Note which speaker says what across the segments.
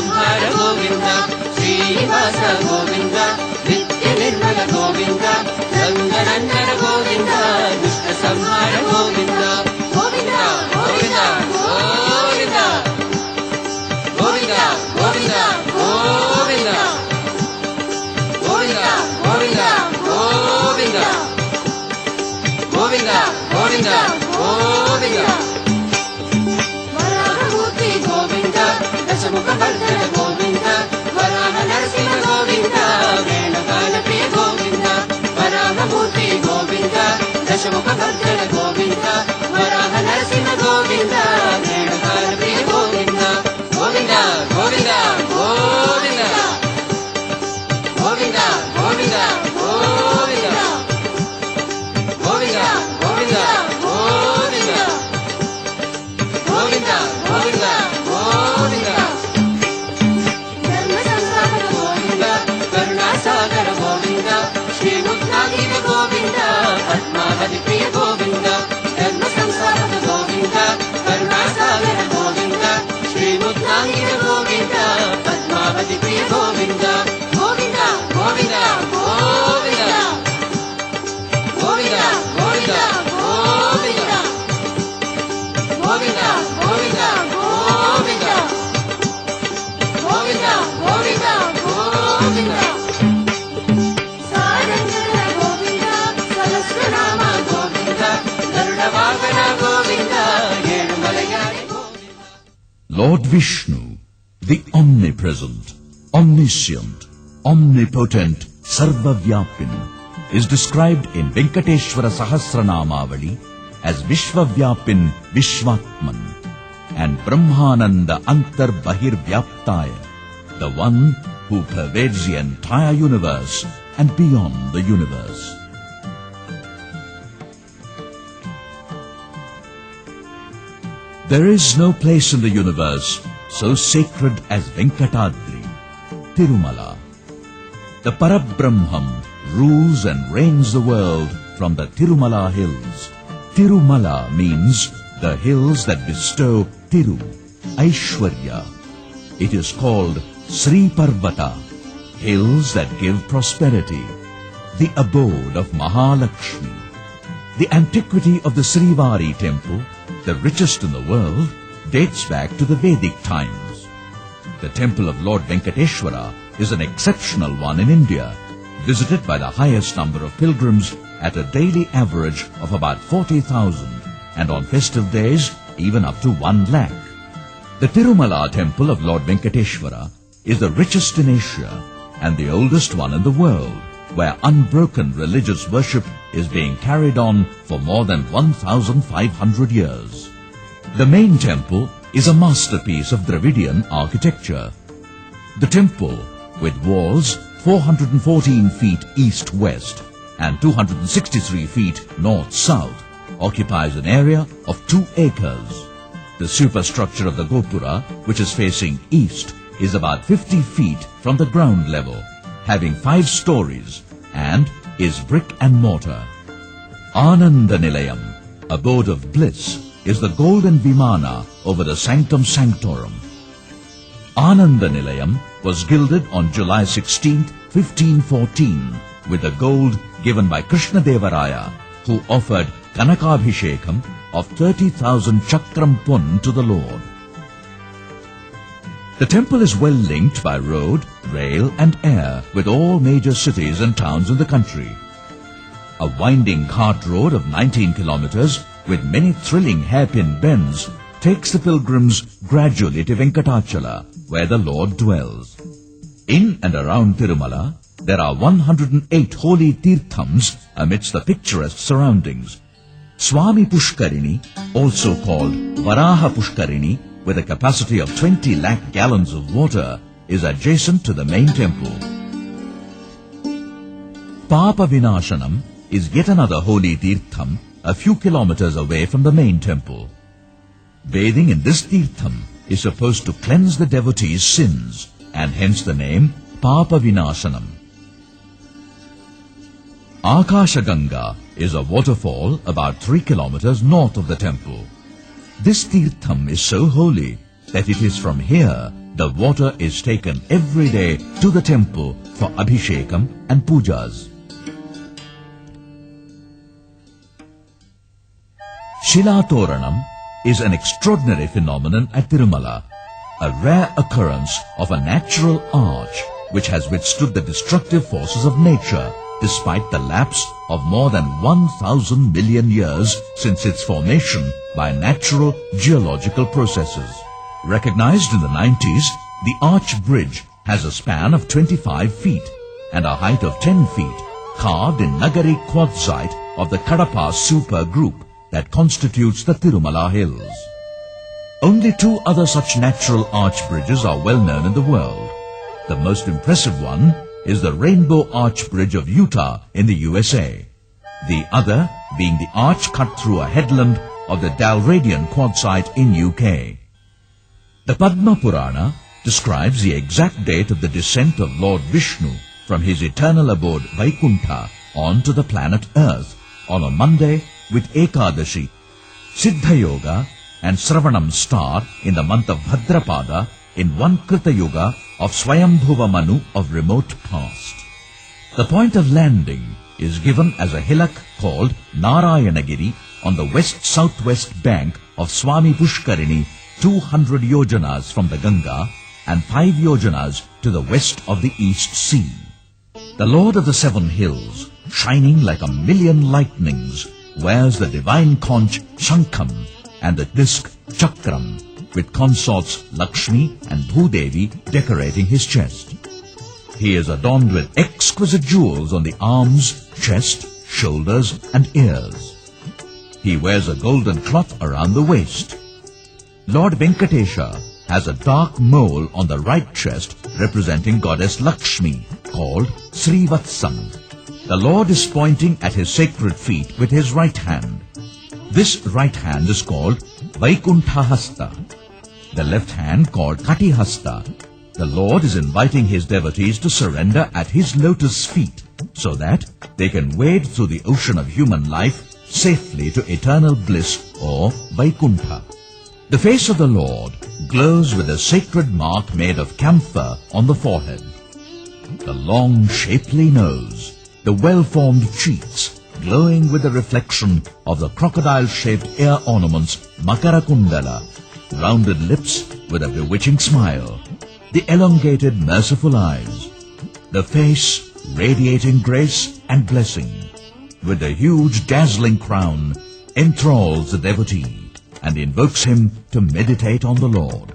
Speaker 1: సంహార గోవింద శ్రీనివాస గోవింద నిత్య నిర్మల గోవింద రంగనందన గోవింద దుష్ట సంహార గోవింద గోవింద గోవింద గోవింద గోవింద గోవింద గోవింద గోవింద గోవింద గోవింద గోవింద గోవింద గోవింద వరాహమూర్తి గోవింద దశముఖ వర్ధన గోవింద వరాహ నరసింహ గోవింద వేణుగాన ప్రియ గోవింద వరాహమూర్తి గోవింద దశముఖ వర్ధన గోవింద వరాహ నరసింహ గోవింద వేణుగాన ప్రియ గోవింద గోవింద గోవింద గోవింద గోవింద గోవింద గోవింద గోవింద గోవింద గోవింద గోవింద గోవింద గోవింద ధర్మ సంస్థాపన గోవింద కరుణాసాగర గోవింద శ్రీముద్రాగిర గోవింద పద్మావతి ప్రియ గోవింద ధర్మ సంస్థాపన గోవింద కరుణాసాగర గోవింద శ్రీముద్రాగిర గోవింద పద్మావతి ప్రియ గోవింద గోవింద గోవింద గోవింద గోవింద గోవింద గోవింద గోవింద గోవింద గోవింద గోవింద గోవింద గోవింద సారంగన గోవింద సహస్రనామ గోవింద గరుడ వాహన Govinda ఏడుమలయారి Govinda.
Speaker 2: Lord Vishnu, the omnipresent, omniscient, omnipotent, Sarvavyapin, is described in Venkateshwara Sahasranamavali as Vishwavyapin Vishwatman and Brahmananda Antar Bahir Vyaptaya, the one who pervades the entire universe and beyond the universe. There is no place in the universe so sacred as Venkatadri, Tirumala. The Parabrahman rules and reigns the world from the Tirumala hills. Tirumala means the hills that bestow Tiru, Aishwarya. It is called Sri Parvata, hills that give prosperity, the abode of Mahalakshmi. The antiquity of the Srivari temple, the richest in the world, dates back to the Vedic times. The temple of Lord Venkateshwara is an exceptional one in India, visited by the highest number of pilgrims at a daily average of about 40,000 and on festive days even up to 1 lakh. The Tirumala temple of Lord Venkateshwara is the richest in Asia and the oldest one in the world, where unbroken religious worship is being carried on for more than 1,500 years. The main temple is a masterpiece of Dravidian architecture. The temple, with walls 414 feet east-west and 263 feet north-south, occupies an area of 2 acres. The superstructure of the Gopura, which is facing east, is about 50 feet from the ground level, having 5 stories, and is brick and mortar. Ananda Nilayam, abode of bliss, is the golden vimana over the sanctum sanctorum. Ananda Nilayam was gilded on July 16, 1514, with the gold given by Krishna Devaraya, who offered Kanakabhishekam of 30,000 chakram pun to the Lord. The temple is well linked by road, rail and air with all major cities and towns in the country. A winding cart road of 19 kilometers with many thrilling hairpin bends takes the pilgrims gradually to Venkatachala, where the Lord dwells. In and around Tirumala, there are 108 holy tirthams amidst the picturesque surroundings. Swami Pushkarini, also called Varaha Pushkarini, with a capacity of 20 lakh gallons of water, is adjacent to the main temple. Papa Vinashanam is yet another holy tirtham a few kilometers away from the main temple. Bathing in this tirtham is supposed to cleanse the devotee's sins, and hence the name Papa Vinashanam. Akashaganga is a waterfall about 3 kilometers north of the temple. This tirtham is so holy that it is from here the water is taken every day to the temple for Abhishekam and Pujas. Shila Toranam is an extraordinary phenomenon at Tirumala, a rare occurrence of a natural arch which has withstood the destructive forces of nature despite the lapse of more than 1,000 million years since its formation by natural geological processes. Recognized in the 90s, the arch bridge has a span of 25 feet and a height of 10 feet, carved in Nagari quartzite of the Kadapa super group that constitutes the Tirumala hills. Only 2 other such natural arch bridges are well known in the world. The most impressive one is the Rainbow Arch Bridge of Utah in the USA. The other being the arch cut through a headland of the Dalradian quartzite in UK. The Padma Purana describes the exact date of the descent of Lord Vishnu from his eternal abode Vaikuntha onto the planet Earth on a Monday with Ekadashi, Siddha Yoga and Sravanam star in the month of Bhadrapada in one Krita Yuga of Swayambhuva Manu of remote past. The point of landing is given as a hillock called Narayanagiri on the west-southwest bank of Swami Pushkarini, 200 yojanas from the Ganga and 5 yojanas to the west of the East Sea. The Lord of the 7 hills, shining like 1,000,000 lightnings, wears the divine conch Shankham and the disc Chakram, with consorts Lakshmi and Bhudevi decorating his chest. He is adorned with exquisite jewels on the arms, chest, shoulders and ears. He wears a golden cloth around the waist. Lord Venkatesha has a dark mole on the right chest representing goddess Lakshmi, called Srivatsam. The Lord is pointing at his sacred feet with his right hand. This right hand is called Vaikuntha Hasta. The left hand called Kati Hasta. The Lord is inviting his devotees to surrender at his lotus feet so that they can wade through the ocean of human life safely to eternal bliss or Vaikuntha. The face of the Lord glows with a sacred mark made of camphor on the forehead. The long shapely nose, the well-formed cheeks, glowing with the reflection of the crocodile-shaped ear ornaments Makara Kundala, rounded lips with a bewitching smile, the elongated merciful eyes, the face radiating grace and blessing, with the huge dazzling crown, enthralls the devotee and invokes him to meditate on the Lord.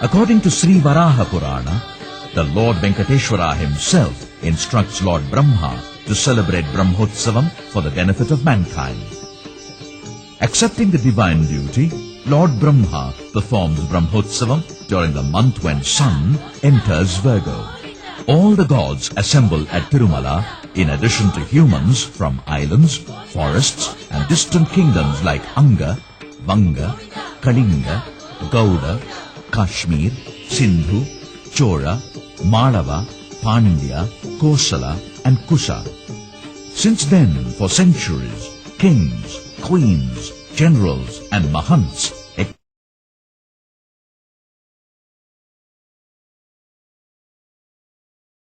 Speaker 2: According to Sri Varaha Purana, the Lord Venkateshwara himself instructs Lord Brahma to celebrate Brahmotsavam for the benefit of mankind. Accepting the divine duty, Lord Brahma performs Brahmotsavam during the month when sun enters Virgo. All the gods assemble at Tirumala, in addition to humans from islands, forests and distant kingdoms like Anga, Vanga, Kalinga, Gauda, Kashmir, Sindhu, Chora, Malava, Pandya, Kosala and Kusha. Since then, for centuries, kings, queens, generals and mahants